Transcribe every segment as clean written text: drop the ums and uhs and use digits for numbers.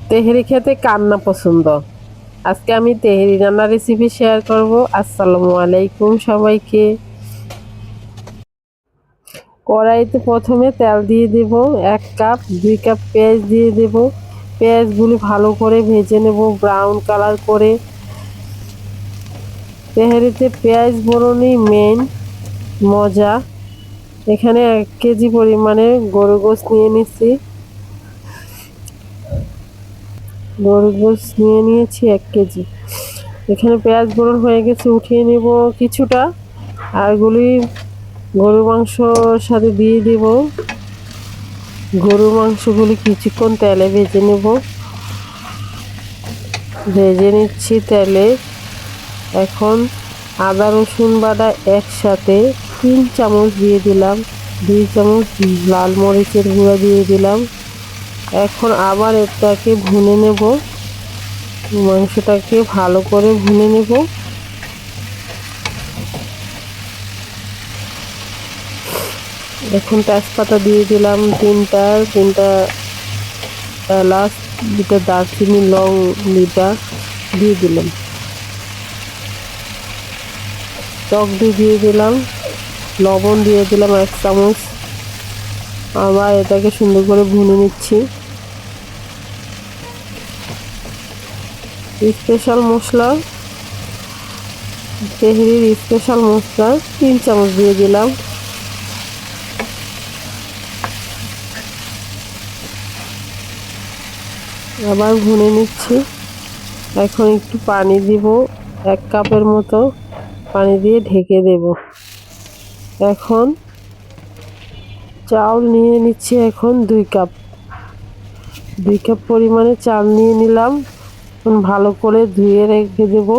তেহেরি খেতে কার না পছন্দ। আজকে আমি তেহেরি রান্নার রেসিপি শেয়ার করব। আসসালামু আলাইকুম সবাইকে। কড়াইতে প্রথমে তেল দিয়ে দেব 1 কাপ, 2 কাপ পেঁয়াজ দিয়ে দেব। পেঁয়াজগুলি ভালো করে ভেজে নেব ব্রাউন কালার করে। তেহেরিতে পেঁয়াজ বরণই মেন মজা। এখানে 1 কেজি পরিমাণে গরুর গোশত নিয়ে নিচ্ছি। গরুর গোশত নিয়ে নিয়েছি 1 কেজি। এখানে পেঁয়াজ ফোড়ন হয়ে গেছে, উঠিয়ে নেব কিছুটা। আরগুলি গরুর মাংসর সাথে দিয়ে দেব। গরুর মাংসগুলি কিছুক্ষণ তেলে ভেজে নেব। ভেজে নিচ্ছি তেলে। এখন আদা রসুন বাটা একসাথে 3 চামচ দিয়ে দিলাম। 2 চামচ লাল মরিচের গুঁড়া দিয়ে দিলাম। এখন আবার এটাকে ভুনে নেব। মাংসটাকে ভালো করে ভুনে নেব। এখন তেজপাতা দিয়ে দিলাম 3টা এলাচ, 2টা দারচিনি, লং 2টা দিয়ে দিলাম। টক দই দিয়ে দিলাম। লবণ দিয়ে দিলাম 1 চামচ। আবার এটাকে সুন্দর করে ভুনে নিচ্ছি। স্পেশাল মশলা, তেহেরির স্পেশাল মশলা 3 চামচ দিয়ে দিলাম। আবার ভুনে নিচ্ছি। এখন একটু পানি দিব, 1 কাপের মতো পানি দিয়ে ঢেকে দেব। এখন চাউল নিয়ে নিচ্ছি। এখন 2 কাপ পরিমাণে চাল নিয়ে নিলাম। ভালো করে ধুয়ে রেখে দেব।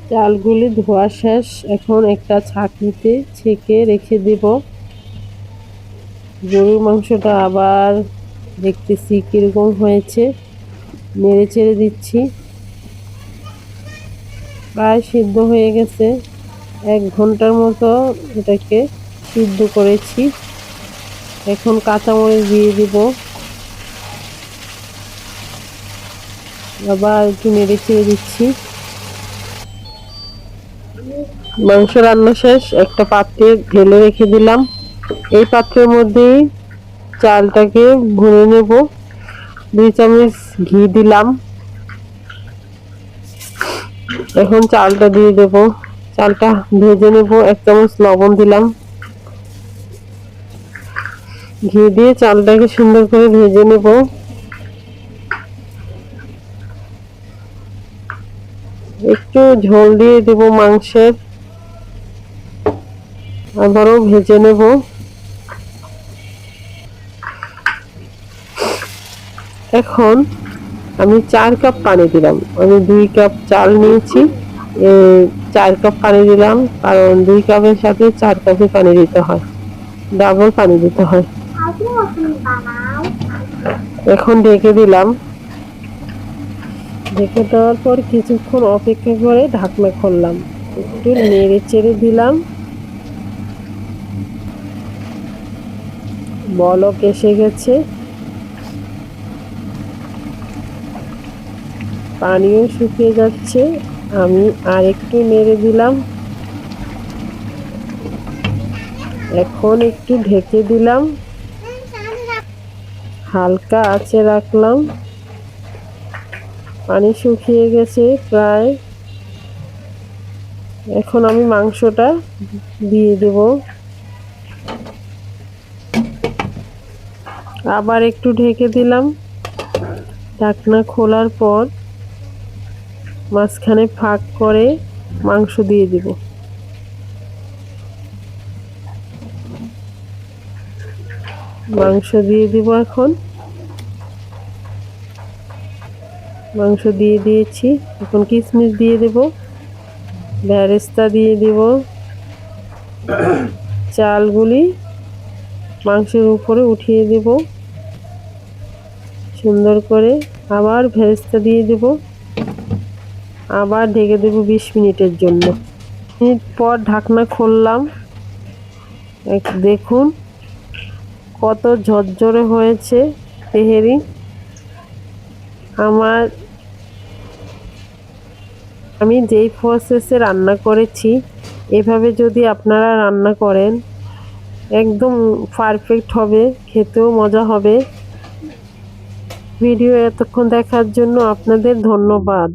চালগুলি ধোয়া শেষ। এখন একটা ছাঁকনিতে ছেঁকে রেখে দেব। গরুর মাংসটা আবার দেখতেছি কিরকম হয়েছে, নেড়ে চেড়ে দিচ্ছি। প্রায় সিদ্ধ হয়ে গেছে। 1 ঘন্টার মতো এটাকে সিদ্ধ করেছি। এখন কাঁচামরিচ দিয়ে দিব। আবার একটু নেড়ে চেড়ে দিচ্ছি। মাংস রান্না শেষ। একটা পাত্রে ঢেলে রেখে দিলাম। এই পাত্রের মধ্যেই চালটাকে ভুনে নেব। 2 চামচ ঘি দিলাম। এখন চালটা দিয়ে দেব। চালটা ভেজে নেব। 1 চামচ লবণ দিলাম। ঘি দিয়ে চালটাকে সুন্দর করে ভেজে নেব। একটু ঝোল দিয়ে দেব মাংসের। আবারও ভেজে নেব। এখন আমি 4 কাপ পানি দিলাম। আমি 2 কাপ চাল নিয়েছি, 4 কাপ পানি দিলাম। কারণ 2 কাপের সাথে 4 কাপই পানি দিতে হয়, ডাবল পানি দিতে হয়। এখন ঢেকে দিলাম। ঢেকে দেওয়ার পর কিছুক্ষণ অপেক্ষা করে ঢাকনা খুললাম। একটু নেড়ে চেড়ে দিলাম। বলক এসে গেছে। পানিও শুকিয়ে যাচ্ছে। আমি আর একটু নেড়ে দিলাম। এখন একটু ঢেকে দিলাম। হালকা আঁচে রাখলাম। পানি শুকিয়ে গেছে প্রায়। এখন আমি মাংসটা দিয়ে দেব। আবার একটু ঢেকে দিলাম। ঢাকনা খোলার পর মাঝখানে ফাঁক করে মাংস দিয়ে দিব। মাংস দিয়ে দিব। এখন মাংস দিয়ে দিয়েছি। এখন কিশমিশ দিয়ে দেব, বেরেস্তা দিয়ে দিব। চালগুলি মাংসের উপরে উঠিয়ে দেব সুন্দর করে। আবার বেরেস্তা দিয়ে দেব। আবার ঢেকে দেব 20 মিনিটের জন্য। মিনিট পর ঢাকনা খুললাম। দেখুন কত ঝরঝরে হয়েছে তেহেরি। আমি যেই প্রসেসে রান্না করেছি এভাবে যদি আপনারা রান্না করেন একদম পারফেক্ট হবে, খেতেও মজা হবে। ভিডিও এতক্ষণ দেখার জন্য আপনাদের ধন্যবাদ।